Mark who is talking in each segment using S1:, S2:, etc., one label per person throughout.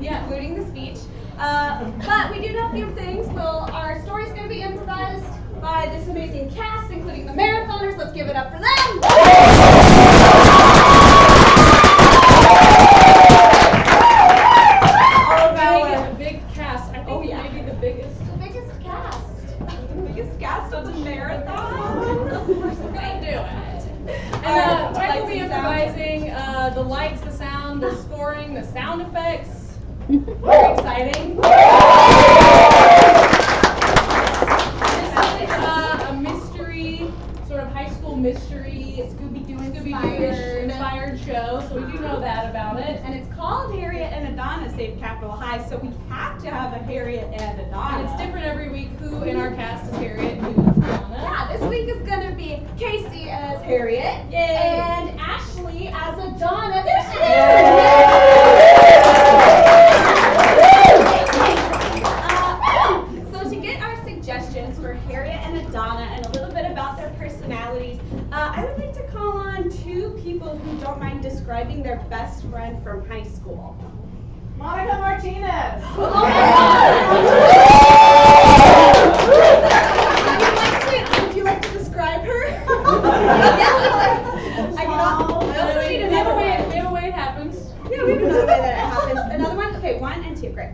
S1: including the speech. But we do know a few things. Well, our story's going to be improvised by this amazing cast, including the marathoners. Let's give it up for them.
S2: A big cast. I think maybe the biggest
S1: cast. The biggest cast of the marathon. We're going to do it.
S2: And Mike will be improvising the lights, the sound, the scoring, the sound effects. Very exciting. This is a mystery, sort of high school mystery, Scooby-Doo inspired show, so we do know that about it.
S1: And it's called Harriet and Adanna Save Capitol High, so we have to have a Harriet and Adanna.
S2: And it's different every week. Who in our cast is Harriet and who is Adanna?
S1: Yeah, this week is going to be Casey as Harriet.
S2: Yay.
S1: And Ashley as Adanna. There she is! So to get our suggestions for Harriet and Adanna and a little bit about their personalities, I would like to call on two people who don't mind describing their best friend from high school.
S3: Monica Martinez.
S1: Oh my God! Would you like to describe her? I cannot.
S2: We have a way it happens.
S1: Yeah, we have another way that it happens. Another one? Okay, 1 and 2, great.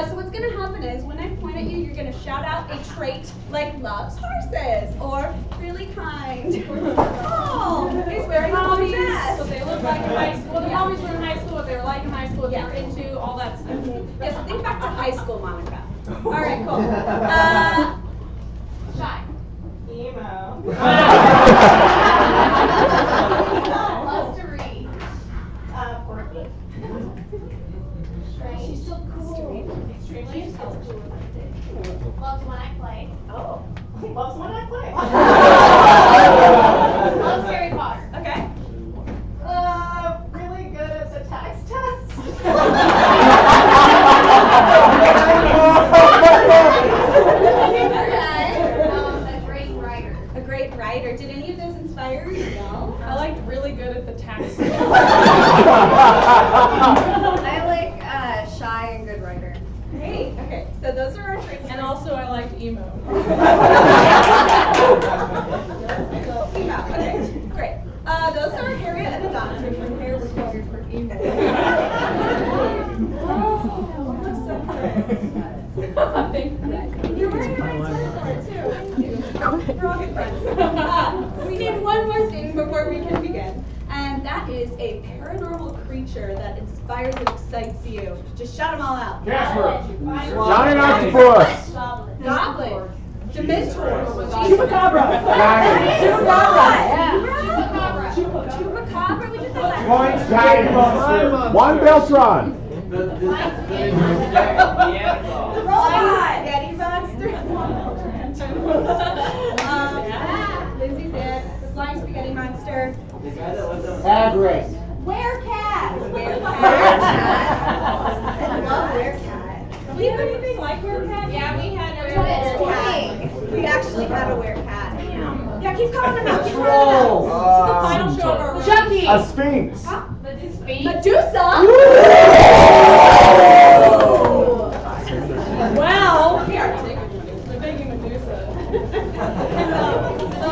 S1: So what's going to happen is when I point at you, you're going to shout out a trait like loves horses or really kind. Oh, he's wearing a blue dress.
S2: What they look like in high school. What the hobbies were in high school, what they were like in high school, what they were into, all that stuff.
S1: Yes, think back to high school, Monica. All right, cool. Shy.
S3: Emo.
S1: Loves to read.
S3: Quirky.
S1: She's so cool.
S3: Extremely intelligent.
S4: Loves when I play.
S3: Oh. Loves when I play.
S4: Loves Harry Potter.
S1: Okay.
S3: Really good at the tax test.
S4: A great writer.
S1: A great writer. Did any of those inspire you? No.
S2: I liked really good at the tax.
S4: I like shy and good writer.
S1: Great. Okay. So those are our traits.
S2: And also I liked emo.
S1: Okay. Great. Those are Harriet and Adanna. Her hair was colored for emo. You're wearing a nice sweater too. Thank you. We're all good friends. We need one more thing before we can begin. And that is a paranormal creature that inspires and excites you. Just shout them all out.
S5: Jasper.
S1: Giant
S5: octopus.
S1: Goblin. Dementor.
S3: Chupacabra.
S1: Chupacabra. We did that last
S5: Point giant. One Beltron.
S1: Robot. Yeti monster. Lindsay's it. The flying spaghetti monster.
S5: Harriet.
S1: Werecat. I love Werecat. Do we have anything like Werecat?
S4: Yeah, we had
S1: Werecat. We actually had a Werecat. Yeah, keep calling them out. Keep calling
S5: Troll.
S1: them out. This is the final show of our road.
S4: Chucky.
S5: A sphinx.
S1: Medusa.
S2: Well, the big Medusa. So,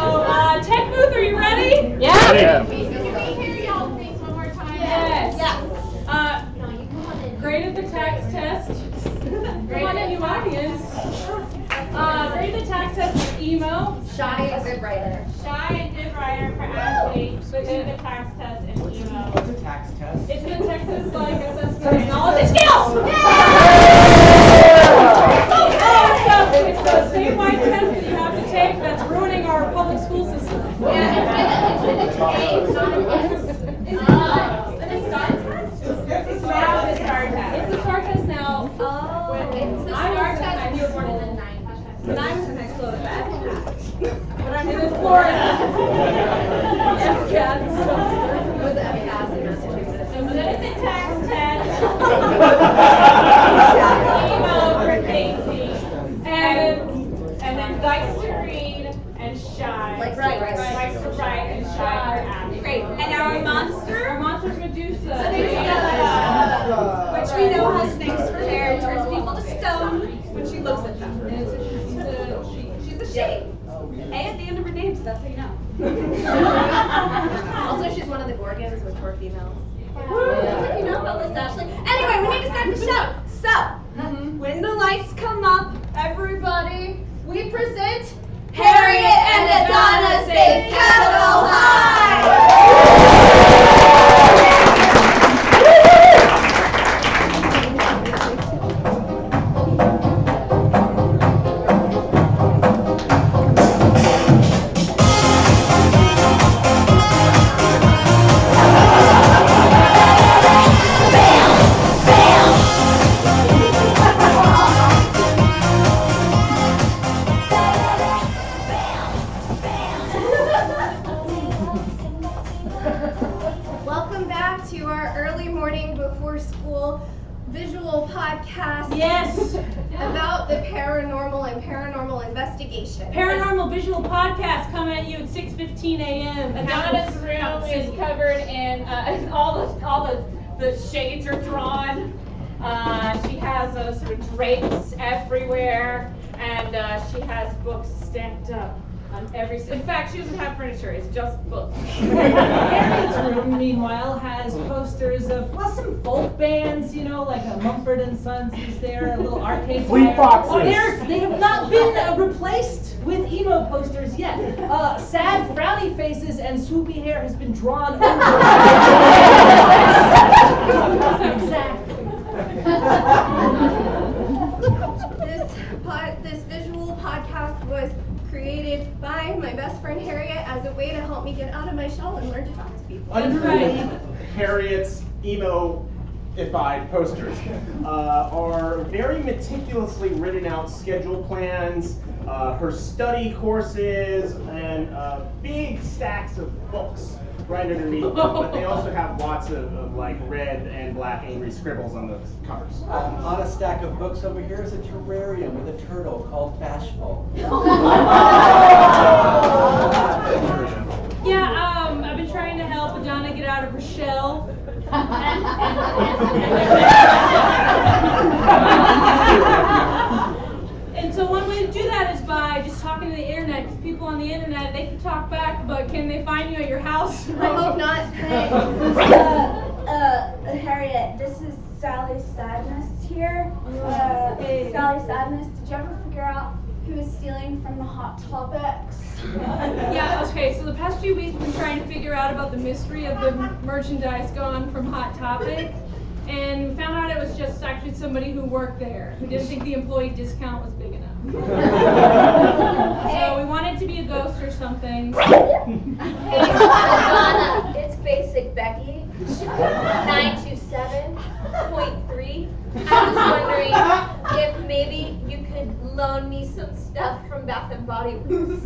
S2: Tech Booth, are you ready?
S5: Yeah.
S4: Can we hear y'all things one more time?
S2: Yes.
S1: Yeah.
S4: No, you come on in.
S2: Great at the tax test. Come on in, you audience. Great at the tax test with emo.
S4: Shy and good writer.
S6: Shy and good writer for Ashley, but good at the tax test and emo.
S5: What's a tax test?
S2: It's the Texas like assessment of knowledge and skills. It's the statewide test that you have to take that's ruining our public school system.
S4: Yeah, it's been a not an S.
S1: Is it not? Is it a star test?
S6: It's now the star test.
S2: It's the STAR test now.
S1: Oh.
S4: It's the star test when you were born in the 9th.
S1: When I was in high school, it was bad. When I'm
S2: in Florida.
S1: MCAT.
S4: It was FCAS in Massachusetts.
S6: So good at the tax test. Emo for Casey. And then likes to read and shy.
S4: Likes to
S1: Right,
S4: write.
S6: Likes Right, and shy for Abby.
S1: Great. And our monster?
S2: Our monster's Medusa.
S1: Which we know has things for hair and turns people to stone when she looks at them.
S2: And
S1: She's a she. A at the end of her name, so that's how you know.
S4: Also, she's one of the Gorgons, which were females.
S1: Yeah. You know about this, Ashley. Anyway, we need to start the show. So, when the lights come up, everybody, we present Harriet and Adanna State Capitol
S4: Welcome back to our early morning before school visual podcast.
S2: Yes.
S4: About the paranormal and paranormal investigation.
S2: Paranormal visual podcast coming at you at 6:15 a.m.
S6: Adanna's room is covered in all the shades are drawn. She has sort of drapes everywhere, and she has books stacked up on every. In fact, she doesn't have furniture; it's just books.
S7: Harriet's room, meanwhile, has posters of, well, some folk bands, you know, like a Mumford and Sons is there, a little arcade.
S5: Fleet Foxes.
S7: Oh, they have not been replaced with emo posters yet. Sad, frowny faces and swoopy hair has been drawn over. Exactly.
S4: This visual podcast was created by my best friend Harriet as a way to help me get out of my shell and learn to talk to people.
S5: Underneath Harriet's emo-ified posters are very meticulously written out schedule plans, her study courses, and big stacks of books right underneath them. But they also have lots of like red and black angry scribbles on the covers.
S8: On a stack of books over here is a terrarium with a turtle called Bashful.
S2: Yeah, I've been trying to help Adanna get out of her shell. And so one way to do that is by just talking to the internet, because people on the internet, they can talk back, but can they find you at your house?
S4: I hope not.
S9: Harriet, this is Sally Sadness here. Sally Sadness, did you ever figure out who is stealing from the Hot Topics?
S2: Yeah, okay, so the past few weeks we've been trying to figure out about the mystery of the merchandise gone from Hot Topic, and we found out it was just actually somebody who worked there, who didn't think the employee discount was big enough. So we wanted to be a ghost or something.
S9: Hey, Adanna, it's Basic Becky, 927.3. I was wondering if maybe you could loan me some stuff from Bath and Body Works.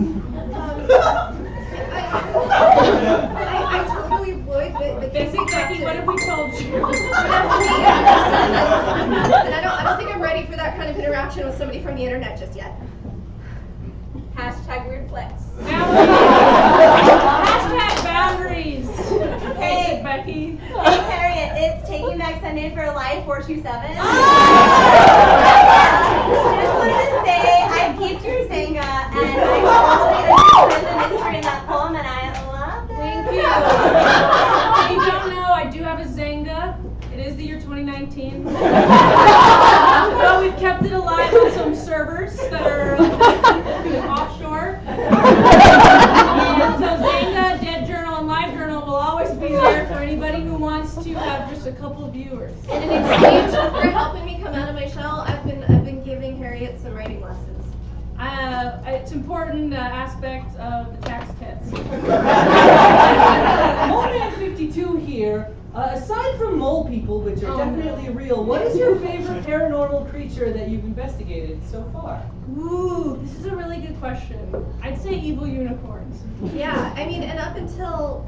S4: I totally would, but
S2: Basic Becky, what have we told you?
S4: I don't think I'm ready for that kind of interaction with somebody from the internet just yet.
S9: Hashtag weird flex.
S2: Hashtag boundaries. Basic Becky.
S9: Hey Harriet, it's Taking Back Sunday for Life 427. Just wanted to say I peeped your Zanga and I totally understood the mystery in that poem and I loved it.
S2: Thank you. If you don't know, I do have a Zanga. It is the year 2019. So we've kept it alive on some servers that are offshore. And so Zanga, Dead Journal, and Live Journal will always be there for anybody who wants to have just a couple of viewers.
S4: And in exchange for helping me come out of my shell, I've been giving Harriet some writing lessons.
S2: It's an important aspect of the tax test.
S7: Moleman 52 here. Aside from mole people, which They're definitely real. What is your favorite paranormal creature that you've investigated so far?
S2: Ooh, this is a really good question. I'd say evil unicorns.
S4: Yeah, I mean, and up until,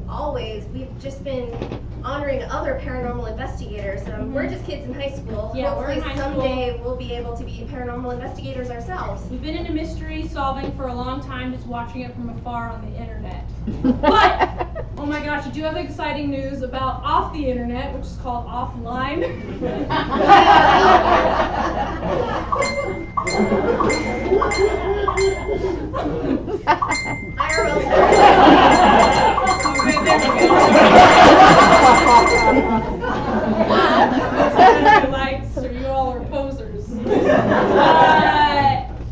S4: always, we've just been honoring other paranormal investigators. We're just kids in high school.
S2: Yeah, we're in
S4: Hopefully
S2: high
S4: someday we'll be able to be paranormal investigators ourselves.
S2: We've been into mystery solving for a long time, just watching it from afar on the internet. But, oh my gosh, I do have exciting news about off the internet, which is called offline.
S4: IRL
S2: Okay, there we go. Likes, or you all are posers.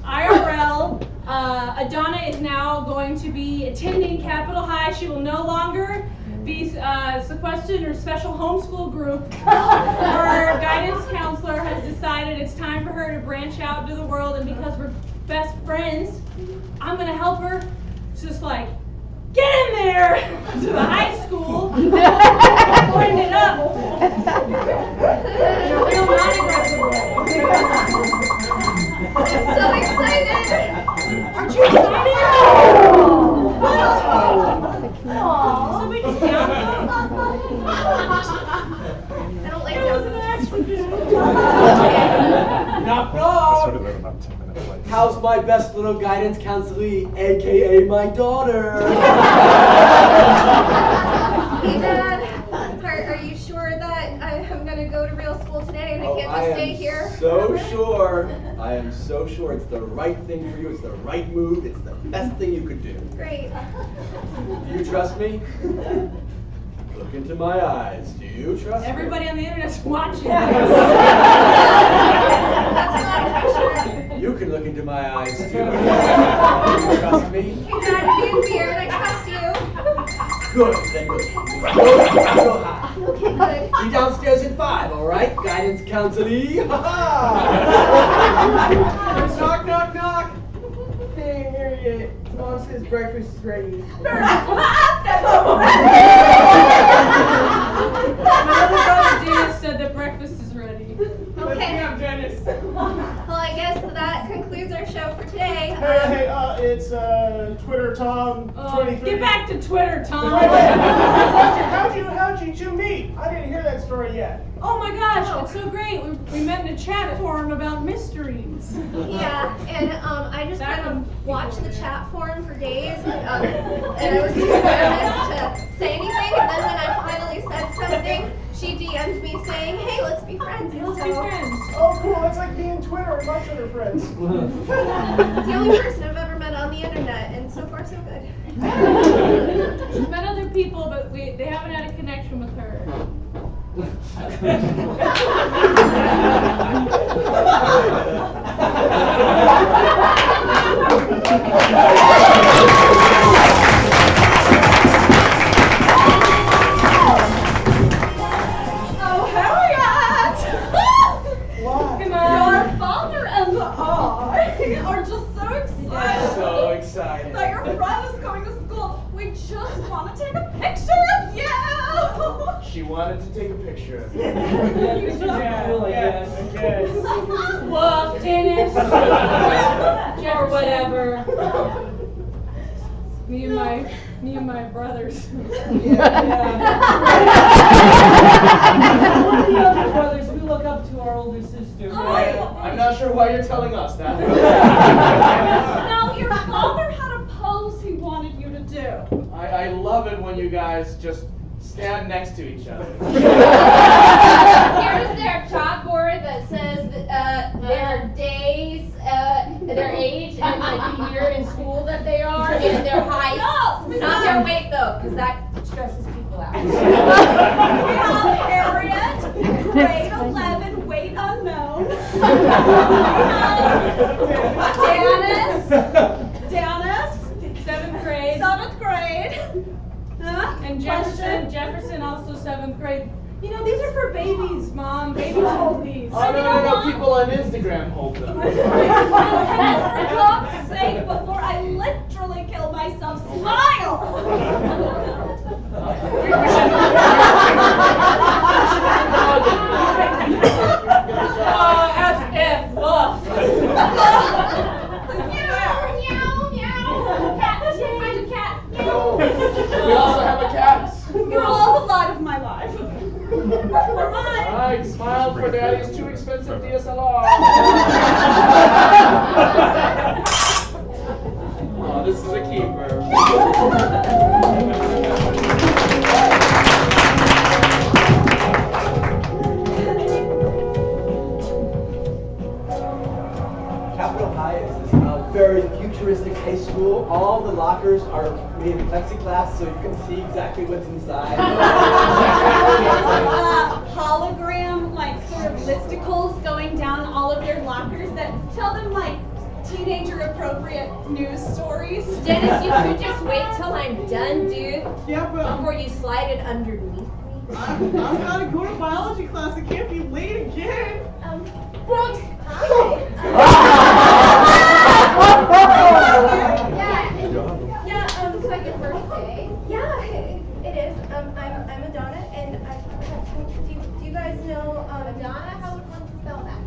S2: IRL, Adanna is now going to be attending Capitol High. She will no longer be sequestered in her special homeschool group. Her guidance counselor has decided it's time for her to branch out into the world, and because we're best friends, I'm going to help her just like get in there to the high school, bring it up in a real non-aggressive way.
S4: I'm so excited!
S2: Aren't you excited? So we just down
S4: I don't like
S2: It was an
S4: those.
S2: accident.
S8: Knock
S10: I
S8: knock!
S10: started that about 10 minutes late.
S8: How's my best little guidance counselee, aka my daughter?
S4: Hey, Dad. Are you sure that I'm going to go to real school today and I can't just stay here?
S8: So sure. I am so sure it's the right thing for you. It's the right move. It's the best thing you could do.
S4: Great.
S8: Do you trust me? Look into my eyes. Do you trust me?
S2: Everybody on the internet's watching.
S8: You can look into my eyes too. Do you trust me?
S4: Hey, Dad, you're being weird. I trust you.
S8: Good. Then go high.
S4: Okay, good.
S8: Be downstairs at 5, all right? Guidance counselee. Knock, knock, knock. Hey, Harriet. Mom says breakfast is ready.
S2: My other brother Dennis said that breakfast is ready.
S4: Okay.
S5: I'm Dennis.
S4: Well, I guess that concludes our show for today.
S5: Hey, it's Twitter Tom 23.
S2: Get back to Twitter, Tom.
S5: How'd you two meet? I didn't hear that story yet.
S2: Oh my gosh, it's so great. We met in a chat forum about mysteries.
S4: Yeah, and I just kind of watched the chat forum for days, and I was too nervous to say anything, and then when I finally said something, she DM'd me saying, hey, let's be friends. And
S2: Let's
S4: so,
S2: be friends.
S5: Oh, cool. That's like being Twitter and my Twitter friends.
S4: it's the only person I've ever met on the internet, and so far so good.
S2: She's met other people, but they haven't had a connection with her.
S1: Oh, Harriet!
S5: What?
S1: Your father and I are just so excited
S5: So excited.
S1: that your friend is coming to school. We just want to take a picture of you!
S5: She wanted to take a picture of you.
S7: Yes.
S5: Okay.
S2: Look, Dennis. Or whatever. Me and my brothers.
S7: Yeah. One of the other brothers, we look up to our older sister.
S5: I'm not sure why you're telling us that.
S1: Now, your father had a pose he wanted you to do.
S5: I love it when you guys just stand next to each other.
S6: Here's their chalkboard that says their days, their age, and like the year in school that they are, and their height.
S1: No,
S6: Not their weight though, because that stresses people out.
S1: We have Harriet, grade 11, weight unknown. Dennis,
S2: 7th grade.
S1: 7th grade.
S2: And
S1: Question?
S2: Jefferson also 7th grade. You know, these are for babies, Mom. Babies hold these.
S5: Oh, no. People on Instagram hold them.
S1: For God's sake, before I literally kill myself, smile!
S10: We also have a cat.
S1: You're all the light of my life.
S10: Alright, smile for Daddy's too expensive DSLR. Oh, this is a keeper.
S8: Capitol High is a very futuristic high school. All the lockers are made of plexiglass so you can see exactly what's inside.
S1: Hologram, like sort of listicles going down all of your lockers that tell them like teenager appropriate news stories.
S4: Dennis, you could just wait till I'm done, dude.
S11: Yeah, but
S4: Before you slide it underneath me.
S11: I'm gotta go to biology class. I can't be late again.
S4: Brooke, hi.
S3: Looks like your birthday.
S4: Yeah, it is. I'm Adanna, and do you guys know
S3: Adanna, how would one spell that?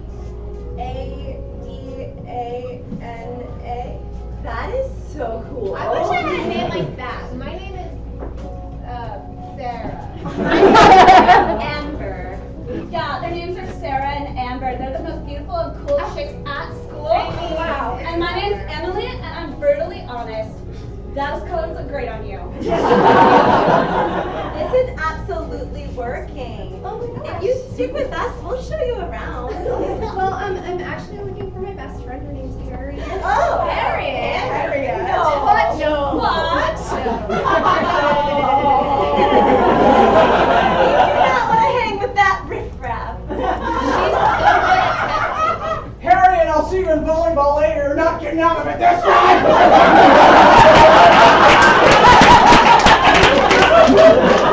S4: Adanna? That is so cool.
S3: I wish I had a name like that. My name is Sarah.
S4: Amber.
S1: Yeah, their names are Sarah and Amber. They're the most beautiful and cool chicks at school.
S4: Wow.
S1: And my name's Emily, and I'm brutally honest. Those colors look great on you.
S4: This is absolutely working.
S3: Oh my gosh.
S4: If you stick with us, we'll show you around.
S3: Well, I'm actually looking for my best friend. Her name's Harriet.
S4: Oh, Harriet.
S3: No.
S4: What?
S3: No.
S1: What?
S4: You do not want to hang with that riffraff.
S11: Harriet, I'll see you in volleyball later. You're not getting out of it this time.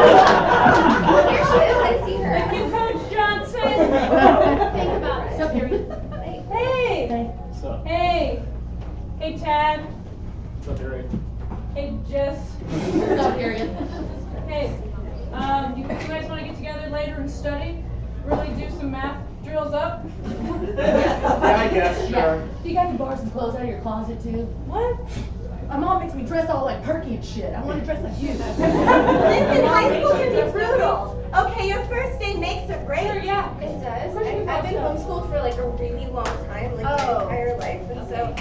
S3: Here she is. I see her.
S2: Thank you, Coach Johnson.
S3: Think about it. So Harriet.
S2: Hey.
S10: What's up?
S2: Hey. Hey, Tad.
S10: What's up, Harry?
S2: Hey, Jess.
S3: What's up, Harriet?
S2: Hey, you guys want to get together later and study? Really do some math drills up?
S5: Yeah, I guess, sure.
S3: You got to borrow some clothes out of your closet too.
S2: What?
S3: My mom makes me dress all like perky and shit. I want to dress like you.
S4: Listen, high school can be brutal. Okay, your first day makes or breaks.
S2: Sure, yeah.
S4: It does.
S2: Of course you
S4: I've been
S2: thought so.
S4: homeschooled for like a really long time, like my
S3: Oh.
S4: entire life, and so.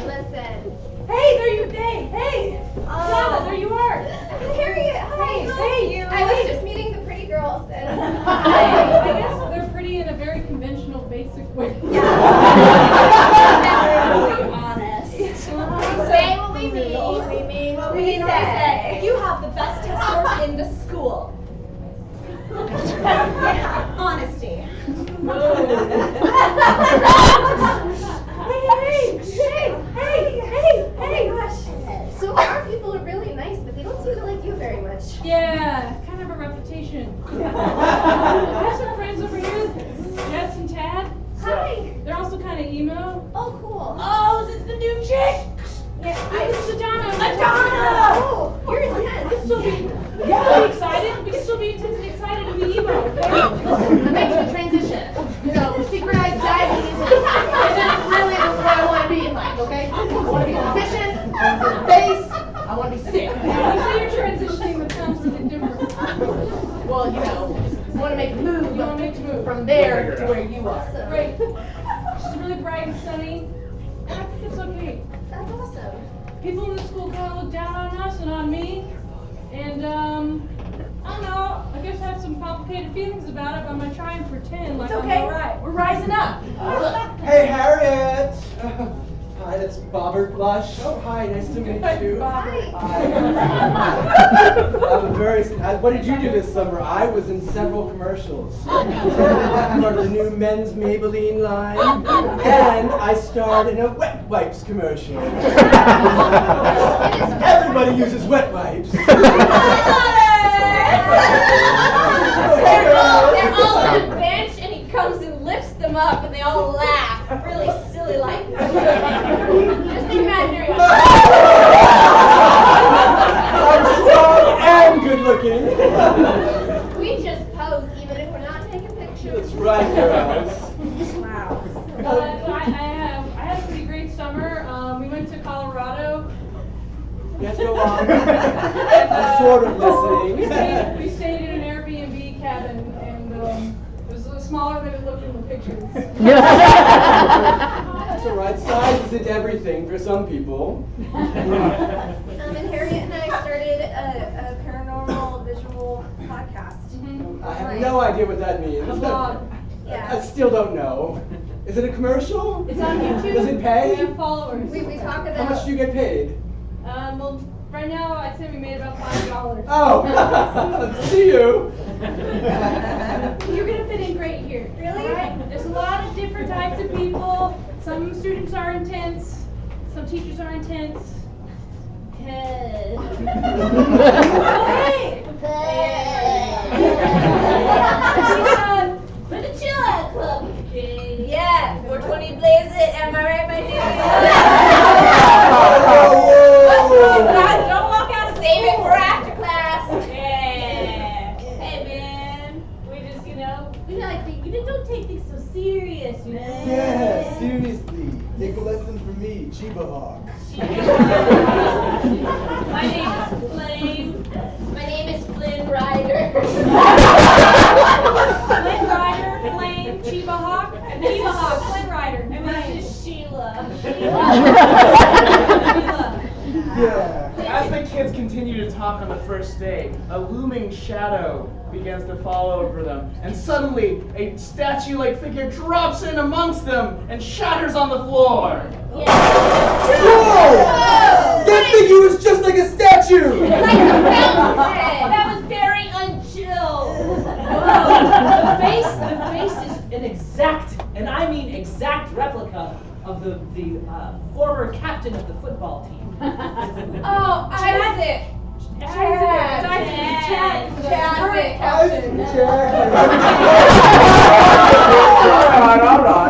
S3: Listen.
S2: Hey, there you, hey. Donna, there you are.
S4: Harriet, hi.
S2: Hey,
S4: how
S2: hey,
S4: are you?
S3: I was just meeting the pretty girls and
S2: I guess they're pretty in a very conventional, basic way.
S1: Honest.
S3: say what we mean.
S4: We mean what
S1: We
S4: we
S1: say.
S4: say.
S1: You have the best test scores in the school. Honesty.
S4: Hey, gosh.
S3: So our people are really nice, but they don't seem to like you very much.
S2: Yeah, kind of a reputation. I have some friends over here, Jess and Tad.
S3: Hi.
S2: They're also kind of emo.
S3: Oh, cool.
S2: Oh, is this the new chick?
S4: Yeah,
S2: This is Adanna.
S3: Oh, you're intense.
S2: We can still be excited. We can still be intense and excited and be emo. Okay?
S3: I'm making a transition. You know, secretized diabetes isn't really what I want to be in life, okay? I want to be efficient, I want to be bass, I want to be sick.
S2: You say you're transitioning, that sounds really different.
S3: Well, you know, I want to make a move
S2: You want to make the move.
S3: from there to where you are.
S2: Great. She's really bright and sunny. And I think it's okay.
S3: That's awesome.
S2: People in the school kind of look down on us and on me. And, I don't know, I guess I have some complicated feelings about it, but I'm going to try and pretend like I'm alright.
S7: We're rising up.
S8: Hey, Harriet! Hi, that's Bobbert Blush. Oh, hi, nice to meet you.
S3: Hi.
S8: What did you do this summer? I was in several commercials. Part of the new men's Maybelline line. And I starred in a wet wipes commercial. Everybody uses wet wipes.
S4: They're all on the bench, and he comes and lifts them up, and they all laugh, really silly like. Just imaginary.
S8: I'm strong and good looking.
S3: We just pose even if we're not taking pictures.
S8: That's right, girls.
S2: I had a pretty great summer. We went to Colorado.
S8: Yes, go on. I'm sort of listening.
S2: We stayed in an Airbnb cabin, and it was a little smaller than it looked in the pictures.
S8: That's all right. Size isn't everything for some people.
S4: And Harriet and I started a paranormal visual podcast.
S8: I have no idea what that means.
S2: A vlog.
S4: Yeah.
S8: I still don't know. Is it a commercial?
S2: It's on YouTube.
S8: Does it pay?
S2: We have followers.
S4: We talk about.
S8: How much do you get paid?
S2: Well, right now I'd say we made about $5.
S8: Oh, see you.
S2: You're gonna fit in great here.
S4: Really?
S2: Right? There's a lot of different types of people. Some students are intense. Some teachers are intense. Hey.
S4: For the chill out club. Yeah, 420 blaze it. Am I right, my dude? Don't walk out. Save it for after class. Yeah. Hey, man. We just, we like you don't take things so serious, man.
S11: Yeah, seriously. Take a lesson from me, Chiba Hawk.
S4: My name is Flame. My name is Flynn Ryder.
S2: Flynn Rider, Flame, Chiba Hawk, Chiba Hawk, Flynn Rider.
S4: And my name is Sheila.
S11: Yeah.
S10: As the kids continue to talk on the first day, a looming shadow begins to fall over them, and suddenly a statue-like figure drops in amongst them and shatters on the floor.
S8: Whoa! That figure was just like a statue!
S4: That was very unchill.
S7: The face is an exact, and I mean exact replica of the former captain of the football team.
S4: Oh, Isaac. Chad.
S12: All right.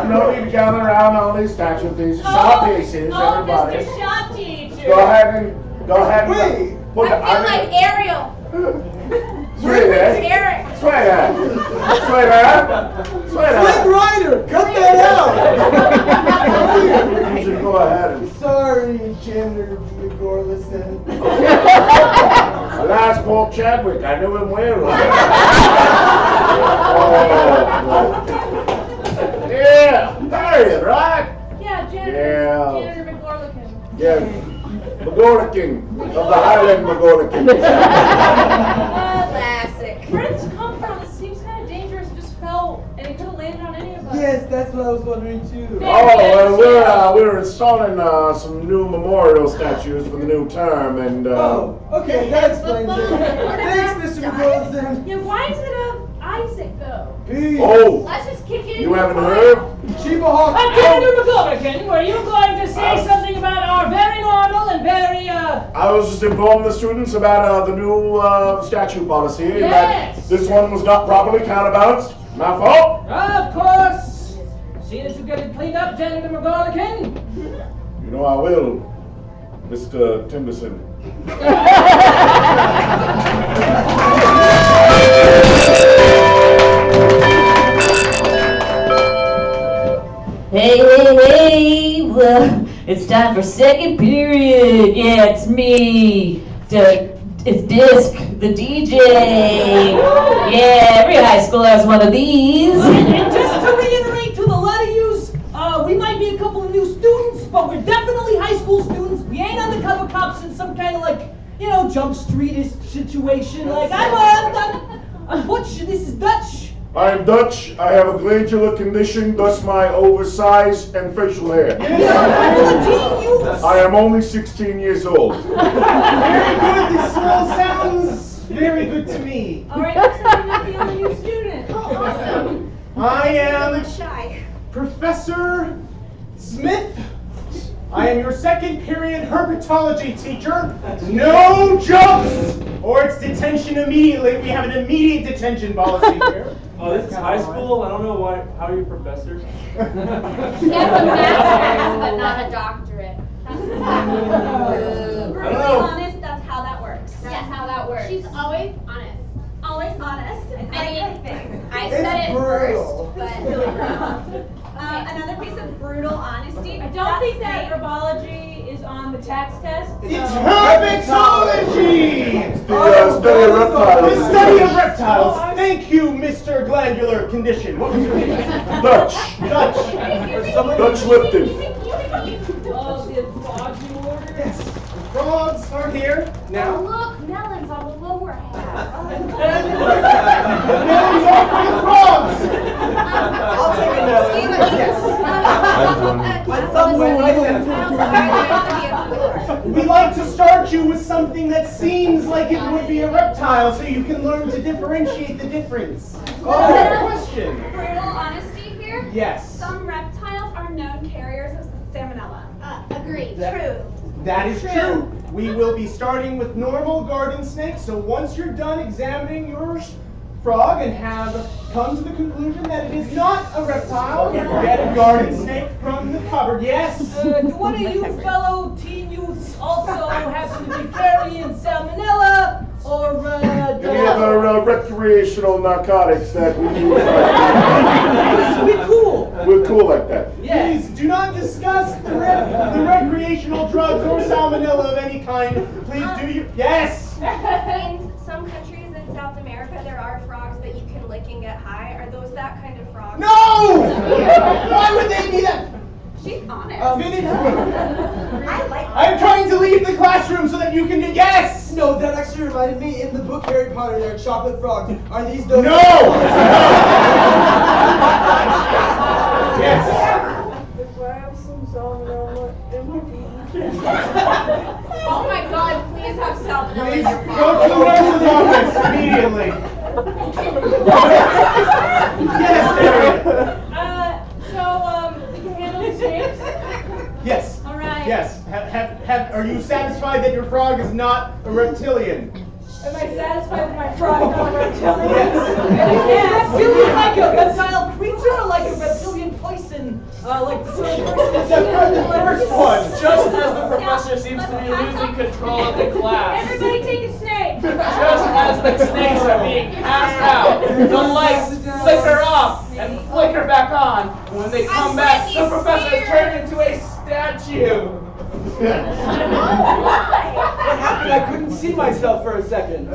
S12: No need to gather around all these statue pieces, shop pieces, everybody.
S4: Mr. Shop Teacher.
S12: Go ahead and
S11: Wait.
S12: put
S4: I feel like Ariel.
S12: Sweetheart.
S4: Eric.
S12: Sweetheart.
S8: Flynn Rider! Cut that out!
S12: You should go ahead and.
S11: Sorry, Janitor McGorlison.
S12: Last Paul Chadwick, I knew him well. Yeah, Harriet, right?
S2: Yeah, Janitor.
S12: Yeah.
S2: Janitor McGorlican.
S12: Yeah, McGorlican of the Highland McGorlican.
S4: Classic.
S2: Where did this come from? It seems kind of dangerous. It just fell, and it could have landed on any of us.
S11: Yes, that's what I was wondering too.
S12: Oh, well, we're installing some new memorial statues for the new term, and
S11: Oh, okay, that explains it. Thanks, Mr. McGorlison.
S2: Yeah, why is it Isaac though?
S11: Peace.
S12: oh,
S4: Let's just kick it in.
S12: you haven't heard?
S11: Chiba Hawk.
S7: Janitor McGorlican, were you going to say something about our very normal and very,
S12: I was just informing the students about the new statue policy.
S7: Yes.
S12: That this one was not properly counterbalanced. My fault.
S7: of course, see that you get it cleaned up, Janitor McGorlican.
S12: You know I will, Mr. Timberson.
S13: Hey, well, it's time for second period. Yeah, it's me. It's Disc, the DJ. Yeah, every high school has one of these.
S7: And just to reiterate to the lot of yous, we might be a couple of new students, but we're definitely high school students. We ain't undercover cops in some kind of Jump Street-ish situation. Like, I'm Butch, this is Dutch.
S12: I am Dutch. I have a glandular condition, thus my oversized and facial hair. I am only 16 years old.
S11: Very good. This all sounds very good to me.
S2: All right, looks like you're not the only new student.
S4: Awesome.
S11: I am
S4: Shy.
S11: Professor Smith. I am your second period herpetology teacher. No jumps or it's detention immediately. We have an immediate detention policy here.
S10: Oh, this is high school? I don't know why. How are you professor?
S4: He has a master's, but not a doctorate.
S1: We're being honest, that's how that works.
S4: That's how that works.
S9: She's always honest.
S1: Always honest.
S4: I mean, I
S11: It's
S4: said it
S11: brutal.
S4: first, but
S1: Another piece of brutal honesty.
S2: I don't think that herbology is on the tax test.
S11: It's herpetology!
S12: The study of reptiles.
S11: The study of reptiles. Thank you, Mr. Glandular Condition. What was your name?
S12: Dutch. Dutch Lipton.
S2: Oh, the frogs in order?
S11: Yes. The frogs are here
S4: Oh,
S11: now.
S4: look, melons on the lower half.
S11: Melons are for the frogs.
S8: I'll take a melon. My thumb went right there.
S11: We like to start you with something that seems like it would be a reptile so you can learn to differentiate the difference. Oh, question.
S1: Brutal honesty here.
S11: Yes.
S1: Some reptiles are known carriers of salmonella.
S4: Agreed.
S11: True. That is true. We will be starting with normal garden snakes, so once you're done examining your frog and have come to the conclusion that it is not a reptile, get a garden snake from the cupboard. Yes?
S7: Do one of you fellow teen youths also happen to be carrying salmonella or
S12: Any other recreational narcotics that we use?
S7: We're cool.
S12: We're cool like that.
S11: Please do not discuss the recreational drugs or salmonella of any kind. Please do you? Yes!
S4: In some countries in South America, there are frogs that you can lick and get high. Are those that kind of frogs?
S11: No! Why would they be that?
S1: She's honest.
S11: I'm trying to leave the classroom so that you can do. Yes!
S8: No, that actually reminded me. In the book Harry Potter, there are chocolate frogs. Are these those?
S11: No! Yes!
S9: If I have some salmonella in my
S4: Oh my god, please have salmonella in
S11: Please
S4: your
S11: go
S4: frog.
S11: to the nurse's office immediately. Yes, Harriet.
S2: You can handle the snakes?
S11: Yes.
S2: All right.
S11: Yes. Are you satisfied that your frog is not a reptilian?
S2: Am I satisfied with my frog not reptilian?
S11: Yes.
S7: Is reptilian like a reptile creature or like a reptilian poison? Like the sort of person
S11: The first one.
S10: Just as the professor seems to be losing control of the class.
S2: Everybody take a snake.
S10: Just as the snakes are being passed out, the lights flicker off and flicker back on. And when they come back, the professor turns into a statue.
S8: What happened? I couldn't see myself for a second.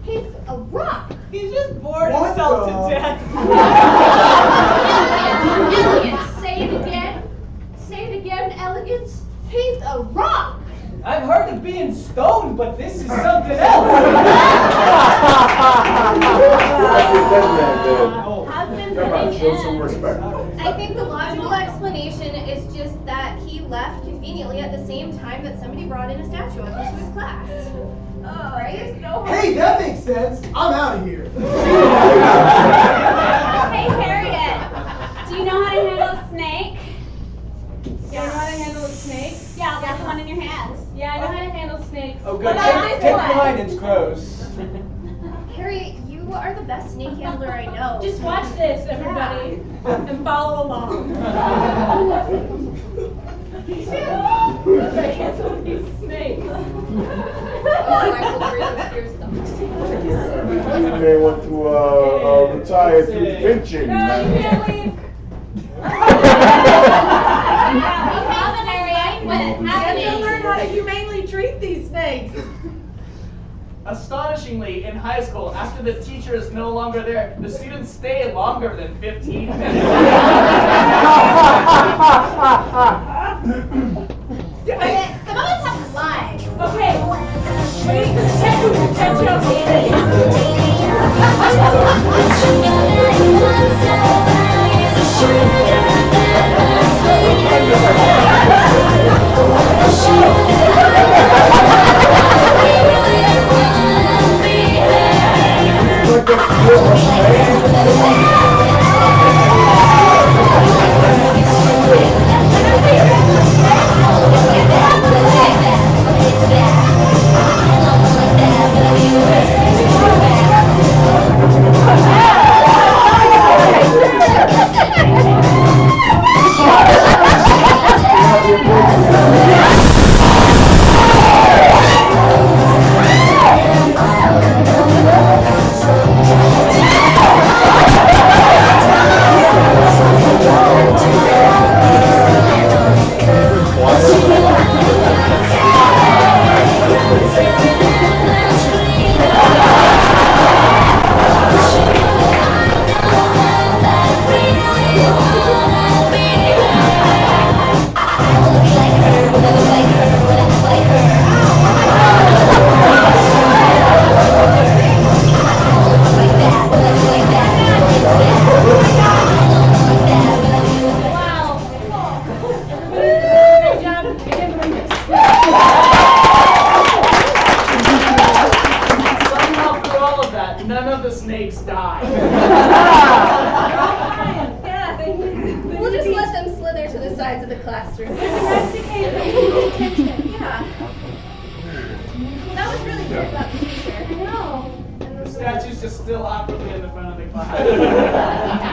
S4: He's a rock.
S7: He's just bored himself to death.
S4: Elegance. Say it again. Say it again, elegance. He's a rock.
S7: I've heard of being stoned, but this is something else.
S12: Come on, show some respect.
S4: I think the logical explanation is just that he left conveniently at the same time that somebody brought in a statue of him to his class. Right?
S8: Hey, that makes sense. I'm out of here.
S1: Hey, Harriet. Do you know how to handle a snake?
S2: You know how to handle a snake?
S1: Yeah, like the one in your hands.
S2: Yeah, I know how to handle snakes.
S8: Oh, good.
S1: What about
S8: Take
S1: this
S8: mine. It's gross.
S4: Harriet, you are the best snake handler I know.
S2: Just watch this, everybody, and follow along. I handle these snakes.
S12: They want to retire through pinching.
S2: No, you can't leave.
S1: What is
S7: You have to
S1: happening?
S7: learn how to humanely treat these snakes.
S10: Astonishingly, in high school, after the teacher is no longer there, the students stay longer than 15 minutes.
S4: Some of us have lives.
S2: Okay, wait, catch up.
S4: attention, yeah. That was really good about the teacher.
S6: I know.
S10: The statue's just still awkwardly in the front of the class.
S2: I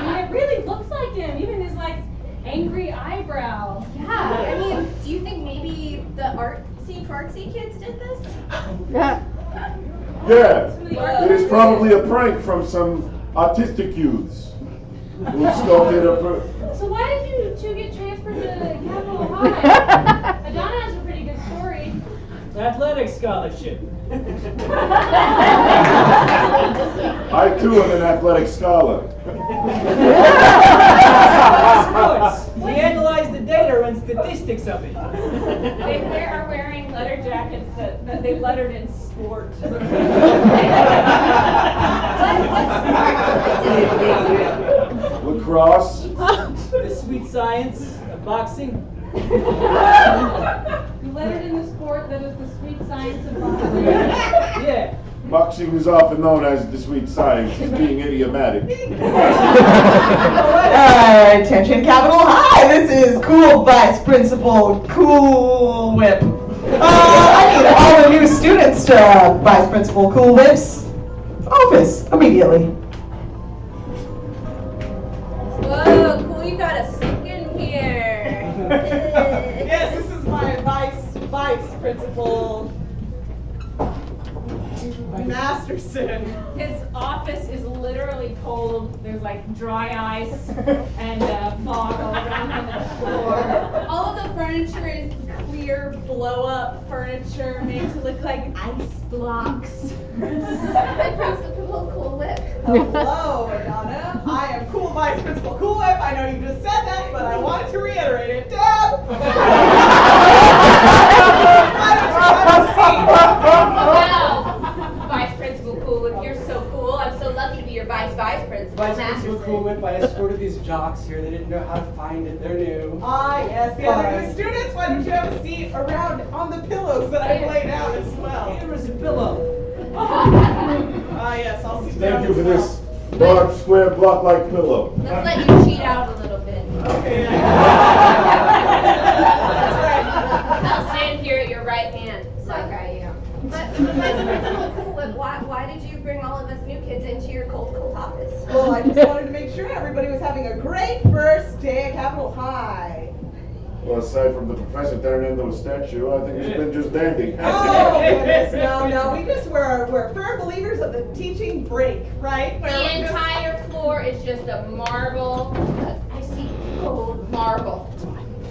S2: mean, it really looks like him, even his like angry eyebrow.
S4: Yeah, I mean, do you think maybe the artsy kids did this?
S12: Yeah, it is probably a prank from some autistic youths who sculpted a.
S2: So why did you two get transferred to Capitol High? Adanna has a pretty good story.
S7: Athletic scholarship.
S12: I too am an athletic scholar.
S7: Sports. We analyze the data and statistics of it.
S6: They are wearing letter jackets that they lettered in sport.
S12: Lacrosse.
S7: The sweet science of boxing.
S2: You lettered in the sport that is the sweet science of boxing.
S7: Yeah.
S12: Boxing is often known as the sweet science as being idiomatic.
S14: Attention Capitol High, this is Cool Vice Principal Cool Whip. I need all the new students to Vice Principal Cool Whip's office immediately.
S4: Whoa, cool, you got a sink in here.
S15: Yes, this is my vice principal, Masterson.
S6: His office is literally cold. There's like dry ice and fog all around on the floor.
S1: All of the furniture is clear blow-up furniture made to look like ice blocks.
S4: My principal Cool Whip.
S15: Hello, Adanna. I am Cool Vice Principal Cool Whip. I know you just said that, but I wanted to reiterate it. Deb!
S6: Wow, Vice Principal Cool Whip, you're so cool. I'm so lucky to be your vice principal.
S8: Vice Principal Cool Whip, I escorted these jocks here. They didn't know how to find it. They're new.
S15: Ah, yes, the other new students. Why don't you have a seat around on the pillows that I've laid out as well?
S7: Here is a pillow.
S15: Ah, yes, I'll sit down
S12: Thank you for
S15: as well.
S12: this large square block-like pillow.
S4: Let's let you cheat out a little bit.
S15: Okay.
S6: I'll stand here at your right hand, like I am.
S4: But Vice Principal Cool Whip, why did you bring all of us new kids into your cold office?
S15: Well, I just wanted to make sure everybody was having a great first day at Capitol High.
S12: Well, aside from the professor turning into a statue, I think it's been just dandy.
S15: Oh, goodness, no, we're firm believers of the teaching break, right?
S6: The entire floor is just a marble, icy cold marble.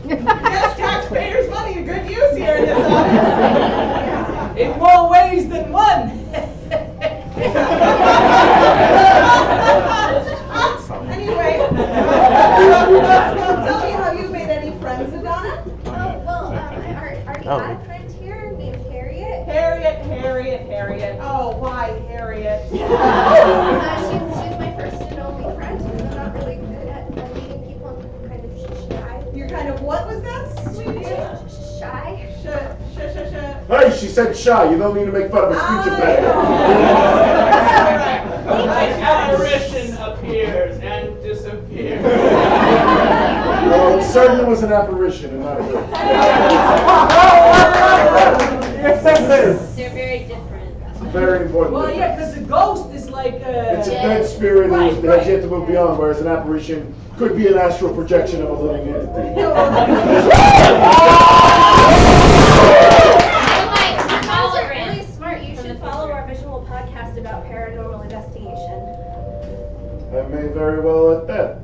S15: Yes, taxpayers' money, a good use here in this office.
S7: In more ways than one.
S15: Anyway, tell me how you made any friends, Adanna?
S4: I already got a friend here named Harriet.
S15: Harriet. Oh, why Harriet?
S4: She's my first and only friend. I'm not really good at meeting people. I'm kind of shy.
S15: You're kind of, what was that, sweetie?
S4: Shy.
S12: Hey, she said shy. You don't need to make fun of a speech impediment.
S10: An apparition appears and disappears.
S12: Well, it certainly was an apparition and not a ghost.
S6: They're very different.
S12: Very important.
S7: Well, yeah, because a ghost is like
S12: It's a dead spirit who has yet to move beyond, whereas an apparition could be an astral projection of a living entity.
S4: That's really smart. You should follow our visual podcast about paranormal investigation.
S12: I may very well at that.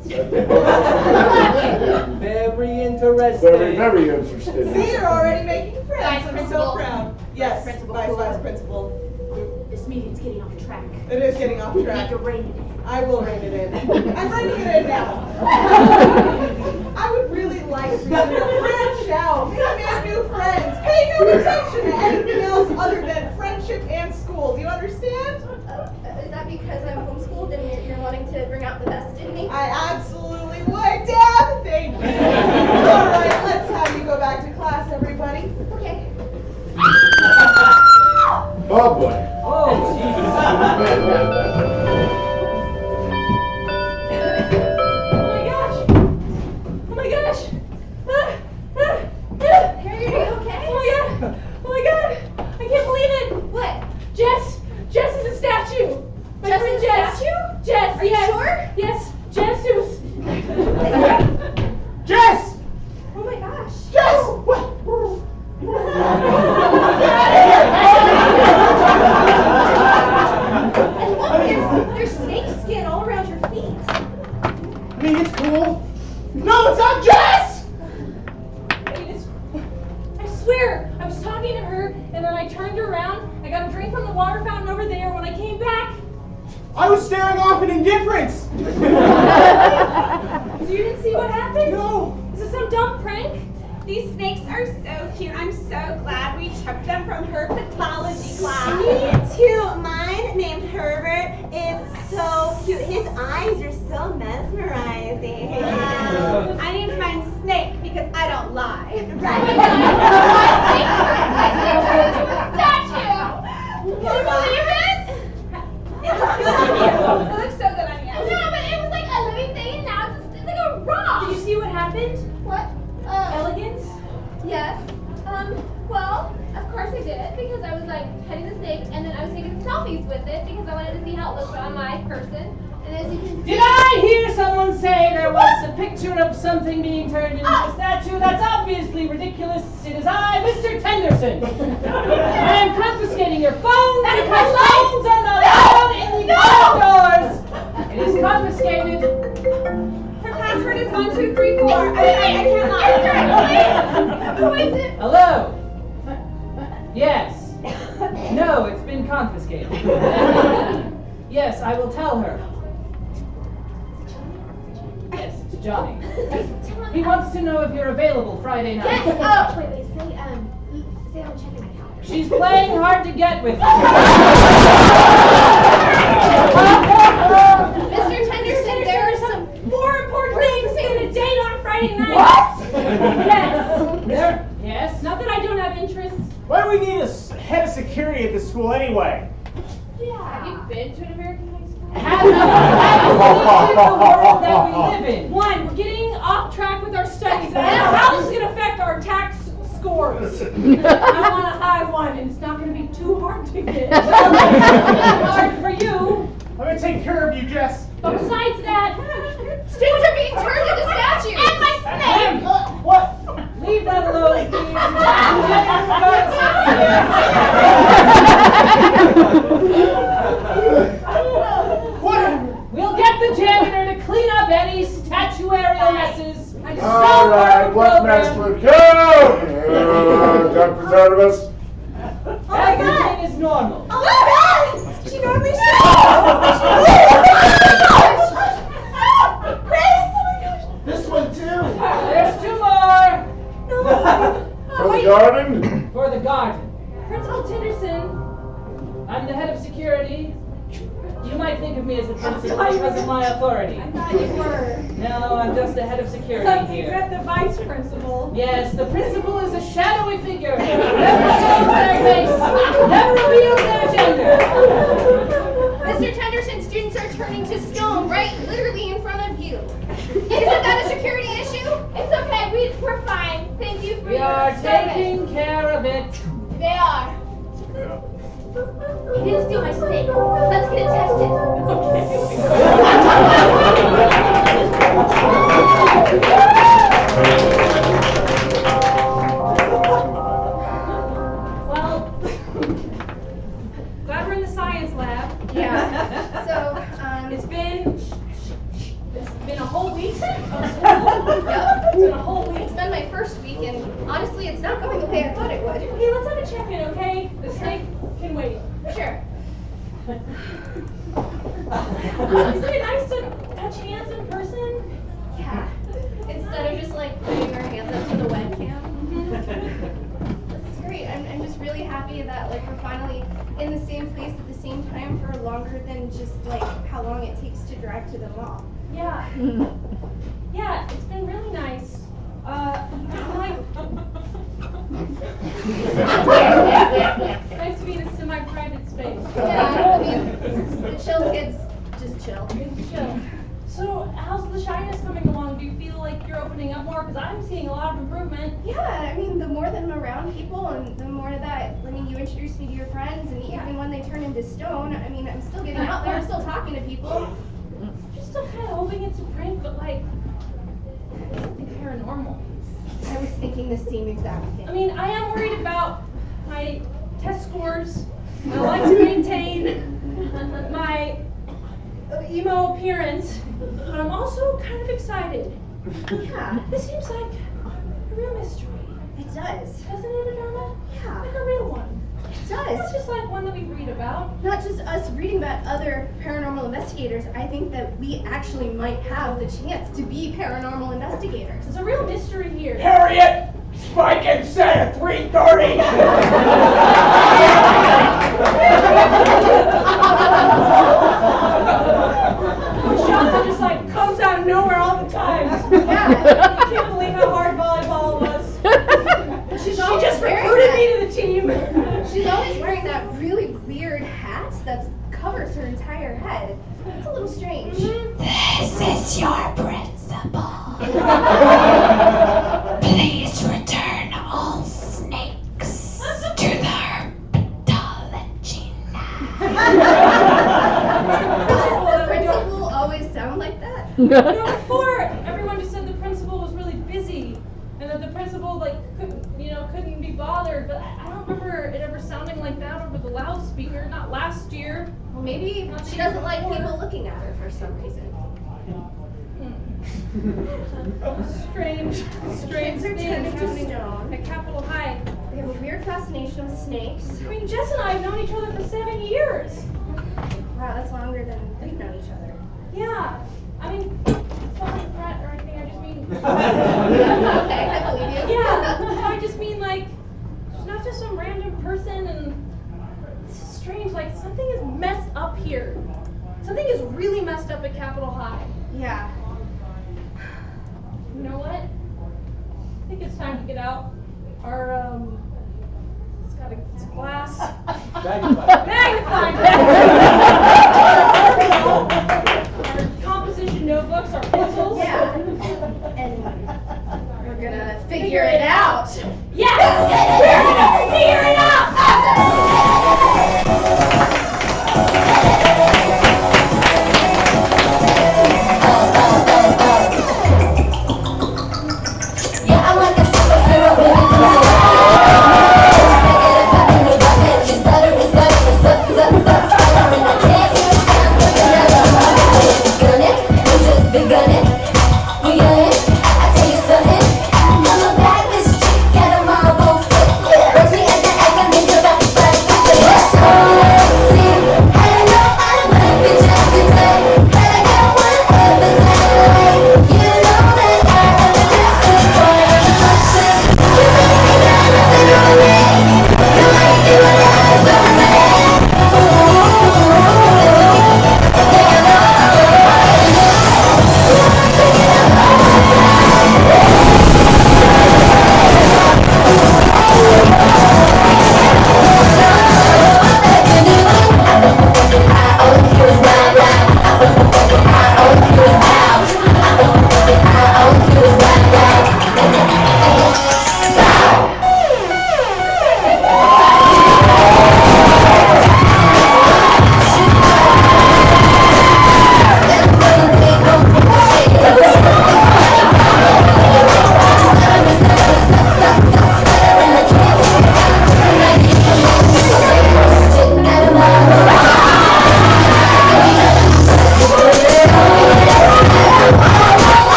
S8: Very interesting.
S12: Very interested.
S15: See, you're already making friends.
S6: Vice
S15: I'm
S6: Principal.
S15: so proud. Yes,
S6: Principal.
S15: Vice Principal.
S6: This meeting's getting off track.
S15: It is getting off
S6: You need
S15: track.
S6: to rein it in.
S15: I will rein it in. I'm reining it in now. I would really like for you to branch out, make new friends, pay no attention to anything else other than friendship and school. Do you understand?
S4: Is that because I'm homeschooled and you're wanting to bring out the best in me?
S15: I absolutely would, Dad. Thank you. All right, let's have you go back to class, everybody.
S4: Okay.
S12: Oh boy.
S7: oh, Jesus.
S6: Oh my gosh!
S4: Harriet, are you okay?
S6: Oh my
S2: swear, I was talking to her, and then I turned around, I got a drink from the water fountain over there. When I came back,
S11: I was staring off in indifference.
S2: so you didn't see what happened?
S11: No.
S2: Is this some dumb prank?
S1: These snakes are so cute. I'm so glad we took them from herpetology class.
S16: Me too. Mine, named Herbert, is so cute. His eyes are so mesmerizing.
S1: I named mine Snake because I don't lie.
S4: Statue! Can you believe it?
S1: It looks good on you. It looks so good on you.
S4: No, but it was like a living thing, and now it's like a rock.
S2: Did you see what happened?
S4: What?
S2: Elegance?
S4: Yes. Well, of course I did, because I was like petting the snake, and then I was taking selfies with it because I wanted to see how it looked on my person. And as you can see,
S7: Did I hear someone say there was a picture of something being turned into a statue? That's obviously ridiculous. It is I, Mr. Tenderson. I am confiscating your phone because phones are not allowed in the outdoors. It is confiscated.
S1: Her password is 1234. I cannot.
S4: who is it?
S7: Hello? Yes. No, it's been confiscated. Yes, I will tell her. Yes, it's Johnny. He wants to know if you're available Friday night.
S4: Yes. Oh, wait. Say I'm checking my calendar.
S7: She's playing hard to get with.
S4: Mr. Tenderson, there are some
S2: more important things than a date on Friday night.
S7: What?
S2: Yes.
S7: Yes?
S2: Not that I don't have interests.
S11: Why do we need a head of security at the school anyway?
S4: Yeah. Have you been to an American high school?
S7: Have you seen the world that we live in?
S2: One, we're getting off track with our studies, and I know how this is going to affect our tax scores. I want a high one, and it's not going to be too hard to get.
S7: Hard for you.
S11: I'm gonna take care of you, Jess.
S2: But besides that,
S4: Students are being turned into statues. And my snake.
S11: What?
S7: Leave that alone, please.
S11: What?
S7: We'll get the janitor to clean up any statuarial messes.
S12: All right, what mess would go? Got out of us.
S7: Everything is normal.
S16: Oh my God! She normally says. Grace, oh my gosh.
S10: This one too.
S7: There's two more.
S12: For the garden?
S7: For the garden.
S2: Principal Tenderson.
S7: I'm the head of security. You might think of me as the principal because of my authority.
S2: I thought you were.
S7: No, I'm just the head of security
S2: You're
S7: here.
S2: at the vice principal.
S7: Yes, the principal is a shadowy figure. Never shows their face. Never reveals their gender.
S4: Mr. Tenderson, students are turning to stone right literally in front of you. Isn't that a security issue? It's okay. We're fine. Thank you for
S7: We
S4: your
S7: are
S4: service.
S7: taking care of it.
S4: They are. You didn't steal my snake. Let's get it tested.
S2: Well, glad we're in the science lab.
S4: Yeah. So,
S2: It's been a whole week of school. Yep. It's been a whole week.
S4: It's been my first week, and honestly, it's not going the way I thought it would.
S2: Okay, let's have a check-in, okay? The snake can wait.
S4: Sure.
S2: Isn't it nice to touch hands in person?
S4: Yeah. Instead of just like putting our hands up to the webcam. This is great. I'm just really happy that like we're finally in the same place at the same time for longer than just like how long it takes to drive to the mall.
S2: Yeah. Yeah, it's been really nice. Nice to be in a semi-private space.
S4: Yeah, I mean, the chill kids just chill.
S2: Chill. So, how's the shyness coming along? Do you feel like you're opening up more? Because I'm seeing a lot of improvement.
S4: Yeah, I mean, the more that I'm around people and the more that, I mean, you introduce me to your friends, and even when they turn into stone, I mean, I'm still getting out there, I'm still talking to people.
S2: You're still kind of hoping it's a prank, but like, something paranormal.
S4: I was thinking the same exact thing.
S2: I mean, I am worried about my test scores. I like to maintain my emo appearance, but I'm also kind of excited.
S4: Yeah.
S2: This seems like a real mystery.
S4: It does.
S2: Doesn't it, Adanna?
S4: Yeah.
S2: Like a real one.
S4: It does.
S2: Not just like one that we read about.
S4: Not just us reading about other paranormal investigators. I think that we actually might have the chance to be paranormal investigators.
S2: There's a real mystery here.
S11: Harriet! Spike and set at 3:30!
S2: Shasta just like comes out of nowhere all the time.
S4: Yeah.
S2: I can't believe how hard volleyball was. She just
S4: wearing
S2: recruited
S4: that.
S2: me to the team.
S4: She's always wearing that really weird hat that covers her entire head. It's a little strange.
S13: This is your principal. Please return all snakes to the herpetology
S4: The principal always sound like that?
S2: Before everyone just said the principal was really busy, and that the principal like couldn't be bothered. But I don't remember it ever sounding like that over the loudspeaker. Not last year.
S4: Well, maybe
S2: Not the
S4: she
S2: year
S4: doesn't like
S2: before.
S4: people looking at her for some reason.
S2: Strange
S4: Kids are
S2: things
S4: tending to
S2: happening
S4: stone.
S2: at Capitol High.
S4: They have a weird fascination with snakes.
S2: I mean, Jess and I have known each other for 7 years.
S4: Wow, that's longer than we've known each other.
S2: Yeah. I mean, it's not a threat or anything. I just mean.
S4: Okay, I believe you.
S2: Yeah. I just mean like, she's not just some random person, and it's strange. Like something is messed up here. Something is really messed up at Capitol High.
S4: Yeah.
S2: You know what? I think it's time to get out our it's got a glass. Magnifying our composition notebooks, our pencils.
S4: Yeah. And we're gonna figure it out.
S2: Yes! We're gonna figure it out!
S13: Yeah, I'm like a superhero living in she's better, it's better, it's up, and I can't hear it sound, but done it, we've just begun it, we got it, I tell you something, I'm a bad bitch chick at a marble fit, brush me at the egg and think about the fight, let's go, see, I don't know how to work, bitch, I can say, but I got one of the night, you know that I am the best boy in the function, you make me got nothing on me, you ain't doing the eyes on me,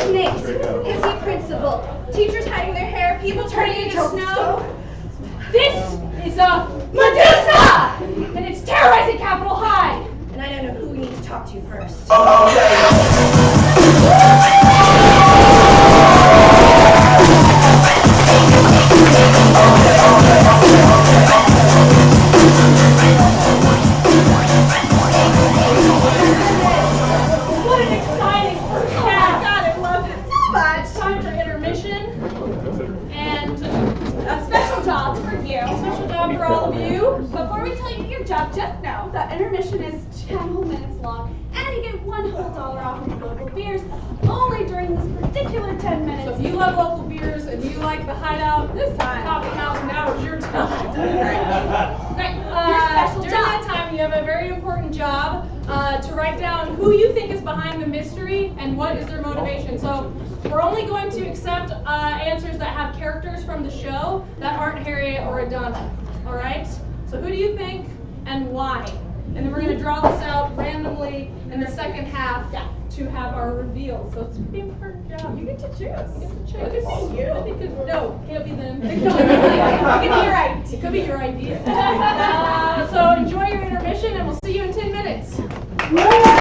S4: Snakes, busy principal, teachers hiding their hair, people turning into snow.
S2: This is a Medusa! And it's terrorizing Capitol High!
S4: And I don't know who we need to talk to first.
S2: What an exciting first half!
S1: God, I loved it so much.
S2: It's time for intermission. And
S1: A special job for you.
S2: a special job for all of you.
S1: Before we tell you your job, just know that intermission is $1 off of local beers, only during this particular 10 minutes.
S2: So if you love local beers and you like the Hideout, this coffee house, now is your time. Great. During that time, you have a very important job to write down who you think is behind the mystery and what is their motivation. So we're only going to accept answers that have characters from the show that aren't Harriet or Adanna. All right? So who do you think and why? And then we're going to draw this out randomly in the second half to have our reveal. So it's a pretty important job. You get to choose. You get to choose. It could be you. No, can't be them. It could be your idea. It could be your idea.